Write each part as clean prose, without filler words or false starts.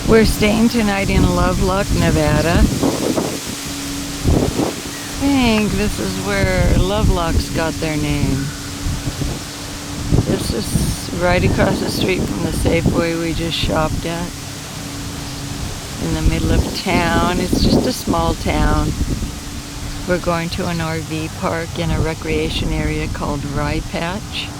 We're staying tonight in Lovelock, Nevada. I think this is where Lovelock's got their name. This is right across the street from the Safeway we just shopped at. In the middle of town. It's just a small town. We're going to an RV park in a recreation area called Rye Patch.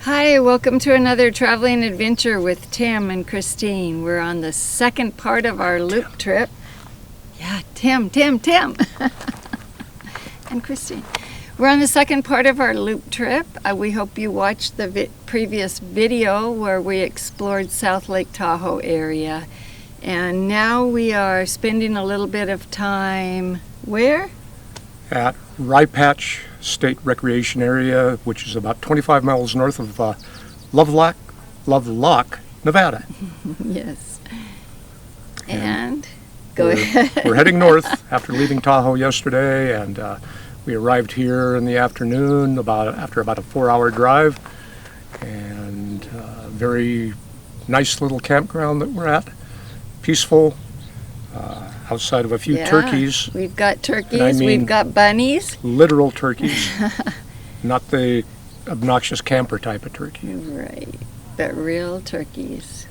Hi, welcome to another traveling adventure with Tim and Christine. We're on the second part of our loop trip. Yeah, Tim. And Christine. We're on the second part of our loop trip. We hope you watched the previous video where we explored South Lake Tahoe area. And now we are spending a little bit of time, where? At Rye Patch State Recreation Area, which is about 25 miles north of Lovelock, Nevada. Yes. And go ahead. We're heading north after leaving Tahoe yesterday, and we arrived here in the afternoon after about a 4-hour drive, and very nice little campground that we're at. Peaceful. Outside of a few turkeys. We've got turkeys, we've got bunnies. Literal turkeys, not the obnoxious camper type of turkey. Right, but real turkeys.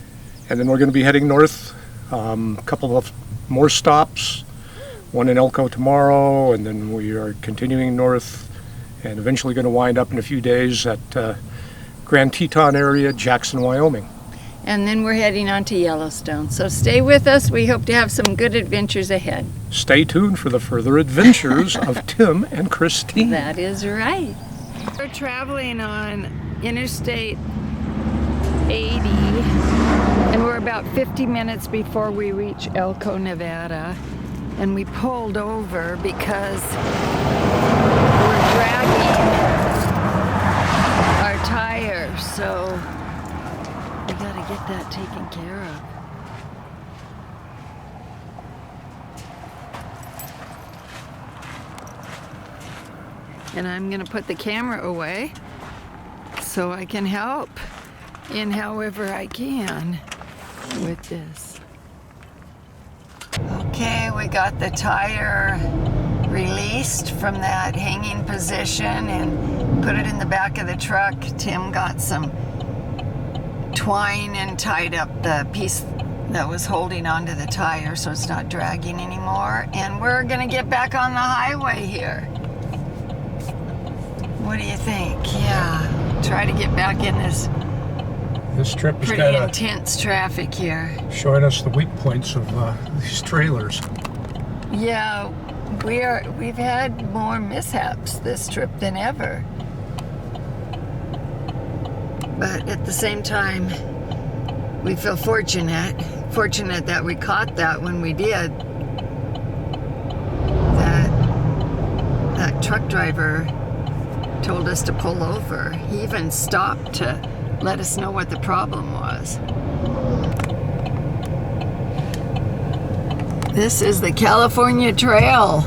And then we're going to be heading north, a couple of more stops, one in Elko tomorrow, and then we are continuing north and eventually going to wind up in a few days at Grand Teton area, Jackson, Wyoming. And then we're heading on to Yellowstone. So stay with us. We hope to have some good adventures ahead. Stay tuned for the further adventures of Tim and Christine. That is right. We're traveling on Interstate 80, and we're about 50 minutes before we reach Elko, Nevada. And we pulled over because we're dragging our tires. So we gotta get that taken care of. And I'm gonna put the camera away so I can help in however I can with this. Okay, we got the tire released from that hanging position and put it in the back of the truck. Tim got some twine and tied up the piece that was holding onto the tire so it's not dragging anymore, and we're gonna get back on the highway here. What do you think? Yeah, try to get back in this trip is pretty intense traffic here. Showing us the weak points of these trailers. Yeah, we've had more mishaps this trip than ever. But at the same time, we feel fortunate that we caught that when we did. That truck driver told us to pull over. He even stopped to let us know what the problem was. This is the California Trail.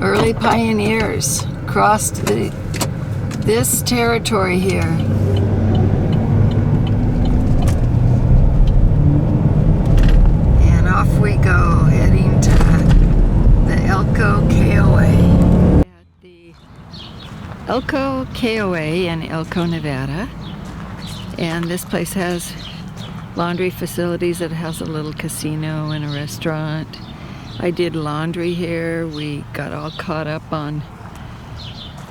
Early pioneers crossed this territory here. And off we go, heading to the Elko KOA. At the Elko KOA in Elko, Nevada. And this place has laundry facilities. It has a little casino and a restaurant. I did laundry here. We got all caught up on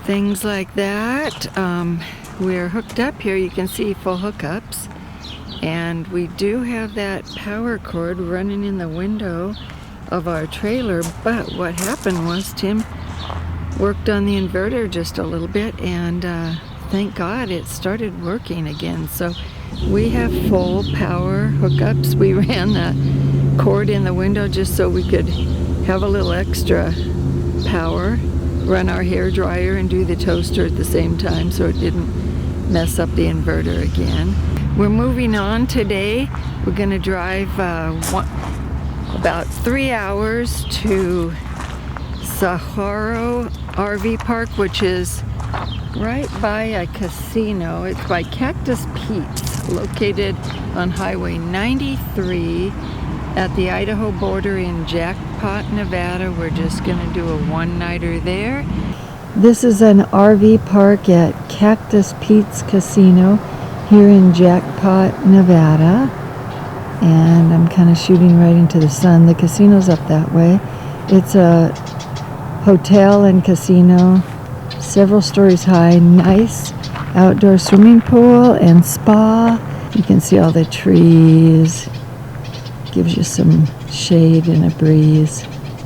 things like that. We're hooked up here. You can see full hookups, and we do have that power cord running in the window of our trailer. But what happened was Tim worked on the inverter just a little bit, and thank God it started working again. So we have full power hookups. We ran the cord in the window just so we could have a little extra power, run our hair dryer and do the toaster at the same time so it didn't mess up the inverter again. We're moving on today. We're going to drive about 3 hours to Saharo RV Park, which is right by a casino. It's by Cactus Pete's, located on Highway 93 at the Idaho border in Jackpot, Nevada. We're just going to do a one-nighter there. This is an RV park at Cactus Pete's Casino here in Jackpot, Nevada. And I'm kind of shooting right into the sun. The casino's up that way. It's a hotel and casino, several stories high, nice outdoor swimming pool and spa. You can see all the trees. Gives you some shade and a breeze.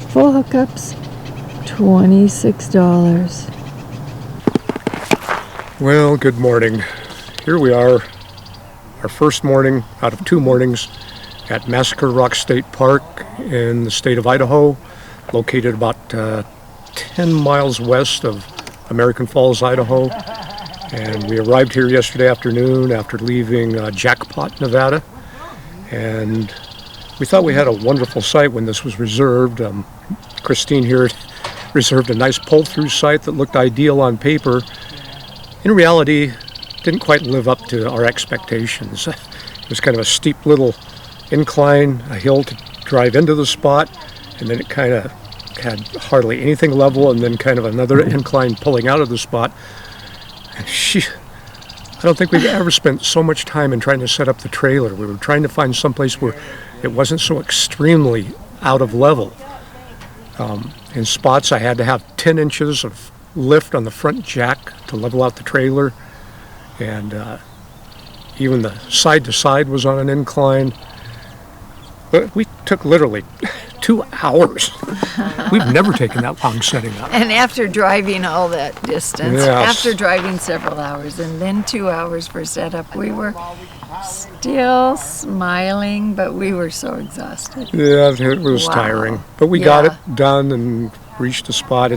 Full hookups, $26. Well, good morning. Here we are, our first morning out of 2 mornings at Massacre Rock State Park in the state of Idaho, located about 10 miles west of American Falls, Idaho. And we arrived here yesterday afternoon after leaving Jackpot, Nevada. And we thought we had a wonderful site when this was reserved. Christine here reserved a nice pull-through site that looked ideal on paper. In reality, didn't quite live up to our expectations. It was kind of a steep little incline, a hill to drive into the spot, and then it kind of had hardly anything level, and then kind of another incline pulling out of the spot. And I don't think we've ever spent so much time in trying to set up the trailer. We were trying to find someplace where it wasn't so extremely out of level. In spots, I had to have 10 inches of lift on the front jack to level out the trailer, and even the side to side was on an incline. But we took literally 2 hours. We've never taken that long setting up. And after driving all that distance, Yes. after driving several hours and then 2 hours for setup, we were still smiling, but we were so exhausted. Yeah, it was Wow. tiring. But we got Yeah. it done and reached the spot. I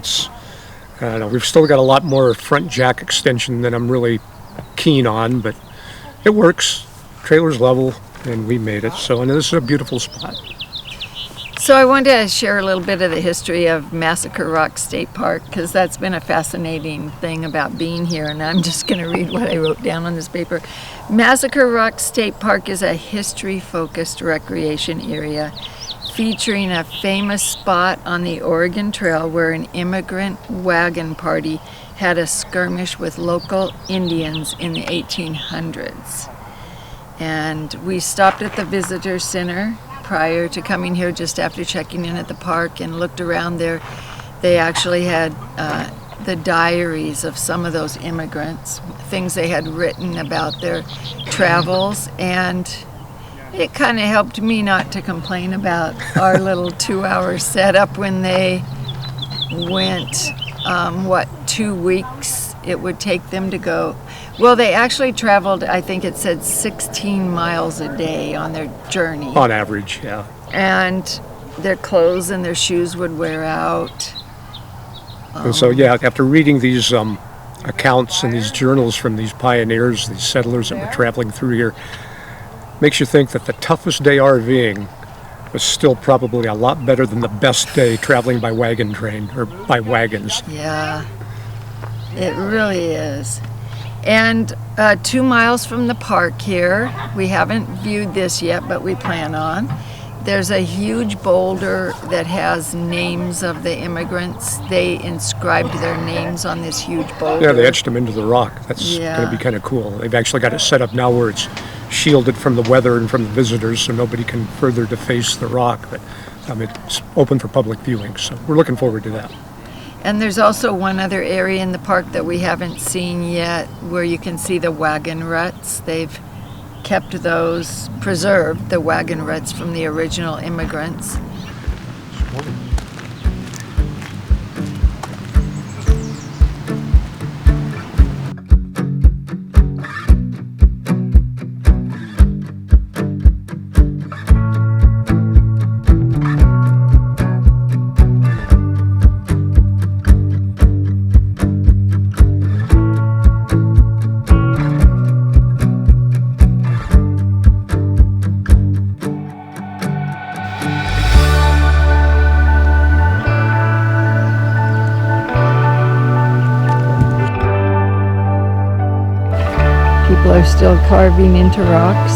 don't know, we've still got a lot more front jack extension than I'm really keen on, but it works. Trailer's level, and we made it. So, and this is a beautiful spot. So I wanted to share a little bit of the history of Massacre Rock State Park, because that's been a fascinating thing about being here, and I'm just going to read what I wrote down on this paper. Massacre Rock State Park is a history-focused recreation area featuring a famous spot on the Oregon Trail where an immigrant wagon party had a skirmish with local Indians in the 1800s. And we stopped at the visitor center prior to coming here, just after checking in at the park, and looked around there. They actually had the diaries of some of those immigrants, things they had written about their travels, and it kind of helped me not to complain about our little 2-hour setup when they went, 2 weeks it would take them to go. Well, they actually traveled, I think it said 16 miles a day on their journey. On average, yeah. And their clothes and their shoes would wear out. And so, yeah, after reading these accounts and these journals from these pioneers, these settlers that were traveling through here, makes you think that the toughest day RVing was still probably a lot better than the best day traveling by wagon train or by wagons. Yeah, it really is. And 2 miles from the park here, we haven't viewed this yet, but we plan on. There's a huge boulder that has names of the immigrants. They inscribed their names on this huge boulder. Yeah, they etched them into the rock. That's Yeah. going to be kind of cool. They've actually got it set up now where it's shielded from the weather and from the visitors, so nobody can further deface the rock. But it's open for public viewing, so we're looking forward to that. And there's also one other area in the park that we haven't seen yet where you can see the wagon ruts. They've kept those, preserved the wagon ruts from the original immigrants. are still carving into rocks.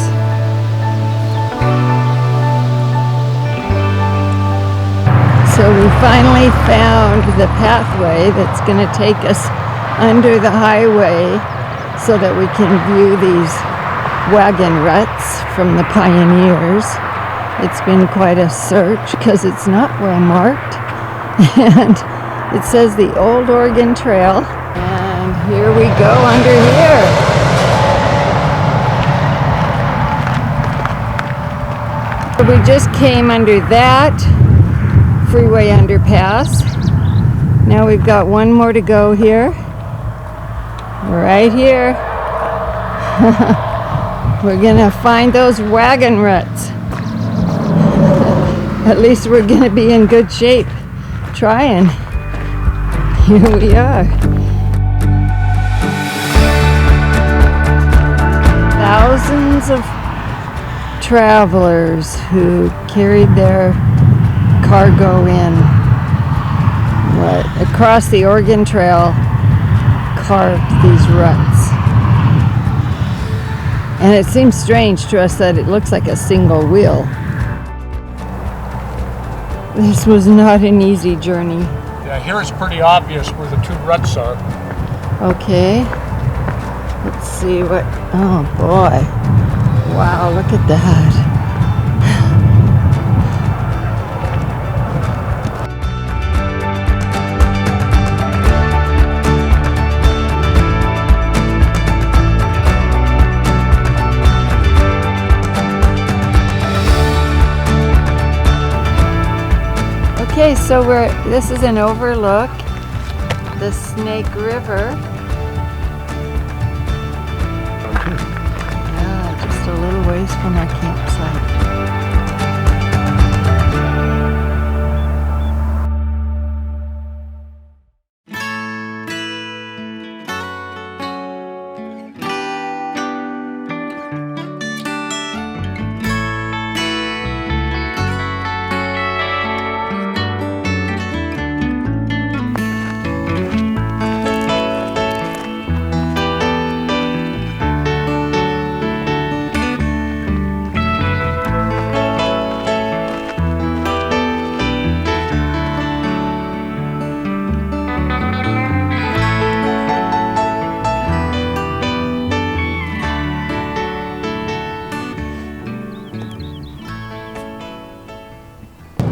So we finally found the pathway that's going to take us under the highway so that we can view these wagon ruts from the pioneers. It's been quite a search because it's not well marked. And it says the Old Oregon Trail. And here we go under here. We just came under that freeway underpass. Now we've got one more to go here. Right here. We're gonna find those wagon ruts. At least we're gonna be in good shape trying. Here we are. Thousands of travelers who carried their cargo in across the Oregon Trail carved these ruts. And it seems strange to us that it looks like a single wheel. This was not an easy journey. Yeah, here it's pretty obvious where the two ruts are. Okay. Let's see what... Oh boy. Wow, look at that. Okay, so this is an overlook, the Snake River. Yeah, just a little ways from our campsite.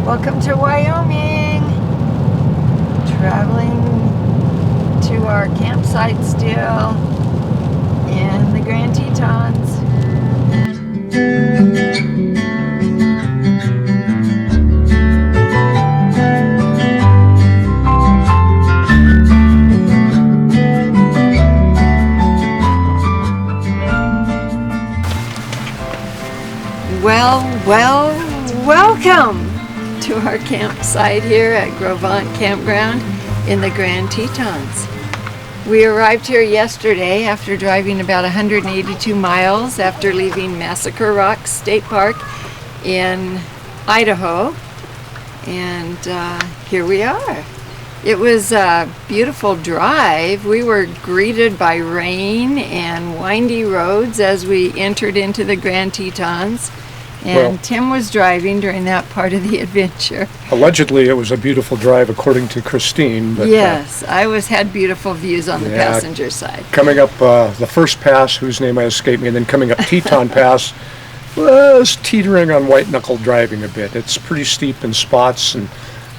Welcome to Wyoming! Traveling to our campsite still in the Grand Tetons. Welcome to our campsite here at Gros Ventre Campground in the Grand Tetons. We arrived here yesterday after driving about 182 miles after leaving Massacre Rock State Park in Idaho, and here we are. It was a beautiful drive. We were greeted by rain and windy roads as we entered into the Grand Tetons. And Tim was driving during that part of the adventure. Allegedly, it was a beautiful drive, according to Christine. But, yes, I had beautiful views on the passenger side. Coming up the first pass, whose name I escaped me, and then coming up Teton Pass, was teetering on white-knuckle driving a bit. It's pretty steep in spots, and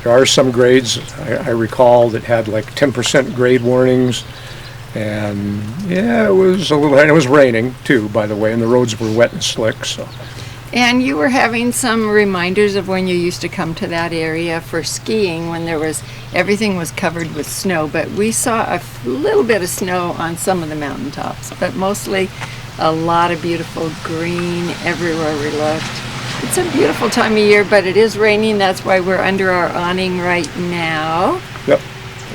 there are some grades, I recall, that had like 10% grade warnings. And yeah, it was a little, and it was raining too, by the way, and the roads were wet and slick, so. And you were having some reminders of when you used to come to that area for skiing when everything was covered with snow, but we saw a little bit of snow on some of the mountaintops, but mostly a lot of beautiful green everywhere we looked. It's a beautiful time of year, but it is raining. That's why we're under our awning right now. Yep.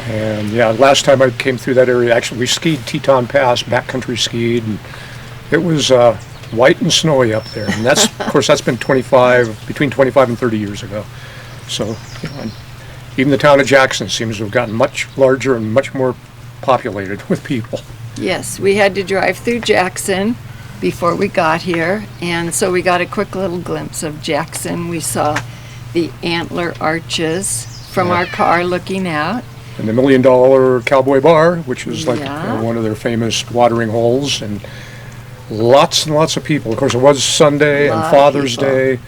And yeah, last time I came through that area, actually we skied Teton Pass, backcountry skied, and it was white and snowy up there, and that's of course that's been between 25 and 30 years ago. So you know, even the town of Jackson seems to have gotten much larger and much more populated with people. Yes, we had to drive through Jackson before we got here, and so we got a quick little glimpse of Jackson. We saw the Antler arches from our car looking out. And the $1 Million Cowboy Bar, which is like one of their famous watering holes, and lots and lots of people. Of course, it was Sunday and Father's Day,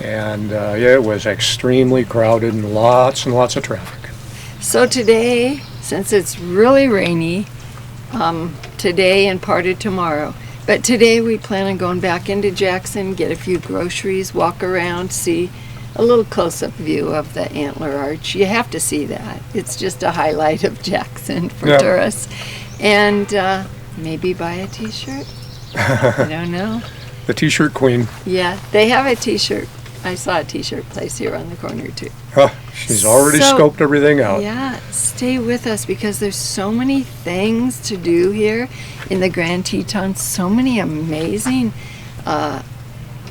and it was extremely crowded and lots of traffic. So today, since it's really rainy, today and part of tomorrow, but today we plan on going back into Jackson, get a few groceries, walk around, see a little close-up view of the Antler Arch. You have to see that. It's just a highlight of Jackson for tourists. And maybe buy a t-shirt. I don't know. The t-shirt queen. Yeah, they have a t-shirt. I saw a t-shirt place here on the corner too. She's already scoped everything out. Yeah, stay with us because there's so many things to do here in the Grand Teton. So many amazing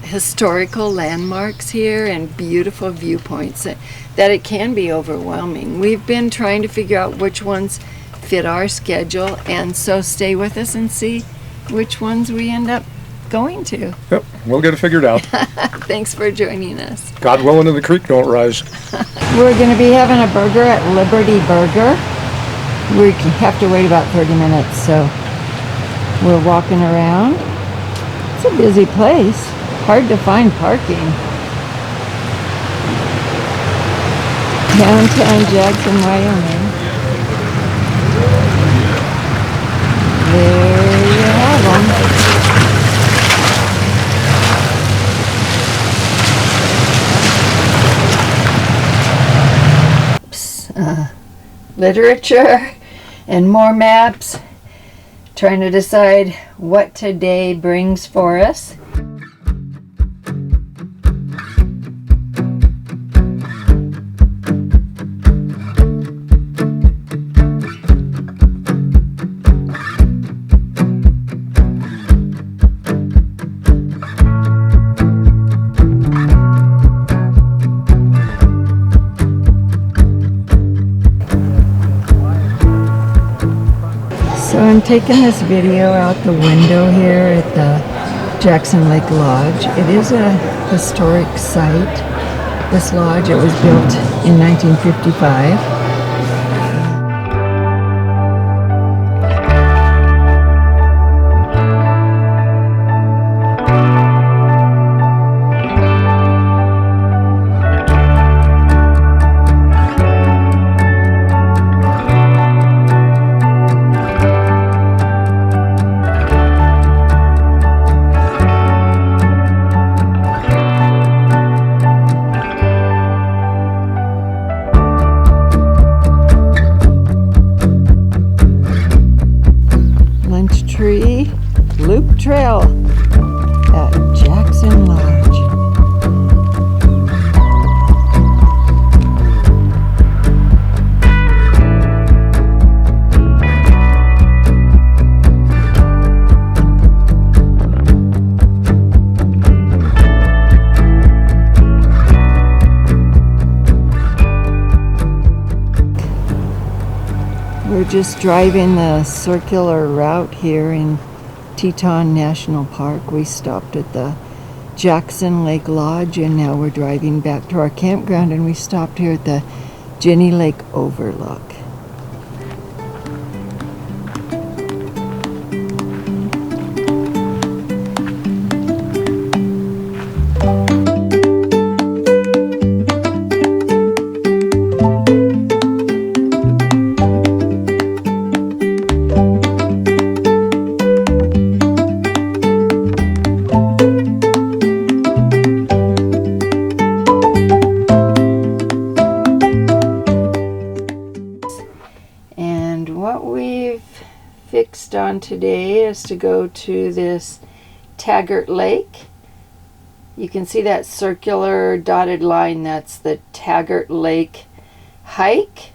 historical landmarks here and beautiful viewpoints that it can be overwhelming. We've been trying to figure out which ones fit our schedule, and so stay with us and see which ones we end up going to. Yep, we'll get it figured out. Thanks for joining us. God willing and the creek don't rise. We're going to be having a burger at Liberty Burger. We have to wait about 30 minutes, so we're walking around. It's a busy place. Hard to find parking. Downtown Jackson, Wyoming. There you have them. Literature and more maps. Trying to decide what today brings for us. So I'm taking this video out the window here at the Jackson Lake Lodge. It is a historic site, this lodge. It was built in 1955. Loop Trail at Jackson Lodge. We're just driving the circular route here in Teton National Park. We stopped at the Jackson Lake Lodge and now we're driving back to our campground, and we stopped here at the Jenny Lake Overlook. Fixed on today is to go to this Taggart Lake. You can see that circular dotted line, that's the Taggart Lake hike,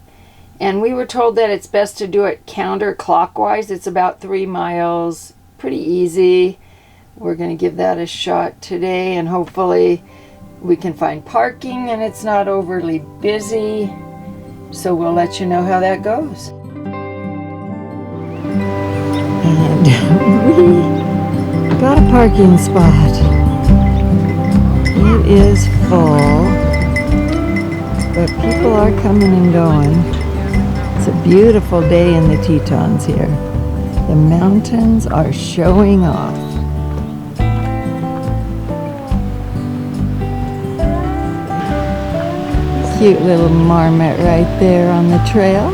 and we were told that it's best to do it counterclockwise. It's about 3 miles, pretty easy. We're going to give that a shot today, and hopefully we can find parking and it's not overly busy, so we'll let you know how that goes. And we got a parking spot. It is full, but people are coming and going. It's a beautiful day in the Tetons here. The mountains are showing off. Cute little marmot right there on the trail.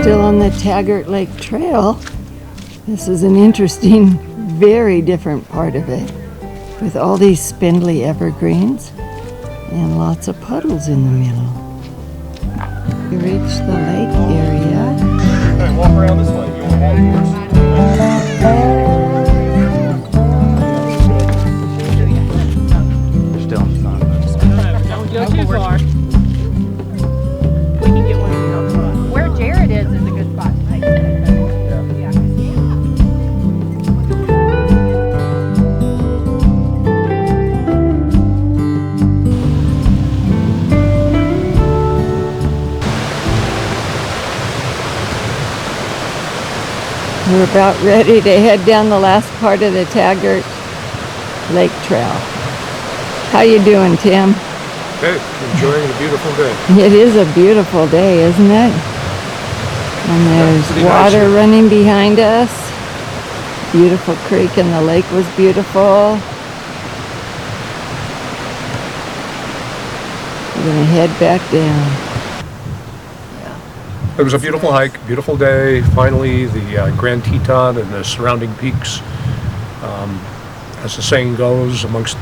Still on the Taggart Lake Trail. This is an interesting, very different part of it, with all these spindly evergreens and lots of puddles in the middle. We reach the lake area. Hey, walk around this way. You want to walk first? Still not. Don't go too far. We can get one of these. Where Jared is a good spot to take it. Yeah. We're about ready to head down the last part of the Taggart Lake Trail. How you doing, Tim? Hey, enjoying a beautiful day. It is a beautiful day, isn't it? And there's pretty nice water here. running behind us. Beautiful creek, and the lake was beautiful. We're gonna head back down. It was a beautiful hike, beautiful day. Finally, the Grand Teton and the surrounding peaks. As the saying goes, amongst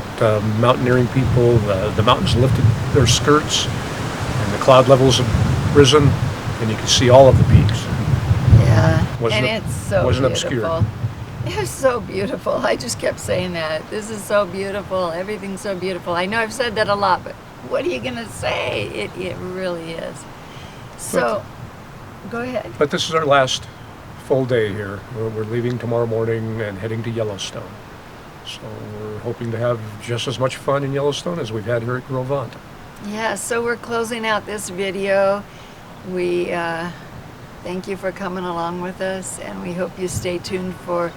mountaineering people, the mountains lifted their skirts, and the cloud levels have risen, and you can see all of the peaks. Yeah, Wasn't and it- it's so wasn't beautiful. obscure. It was so beautiful. I just kept saying that. This is so beautiful. Everything's so beautiful. I know I've said that a lot, but what are you gonna say? It really is. So, go ahead. But this is our last full day here. We're leaving tomorrow morning and heading to Yellowstone. So we're hoping to have just as much fun in Yellowstone as we've had here at Gros Ventre. Yeah, so we're closing out this video. We thank you for coming along with us, and we hope you stay tuned for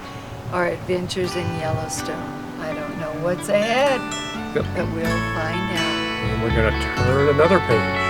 our adventures in Yellowstone. I don't know what's ahead, Yep. but we'll find out. And we're going to turn another page.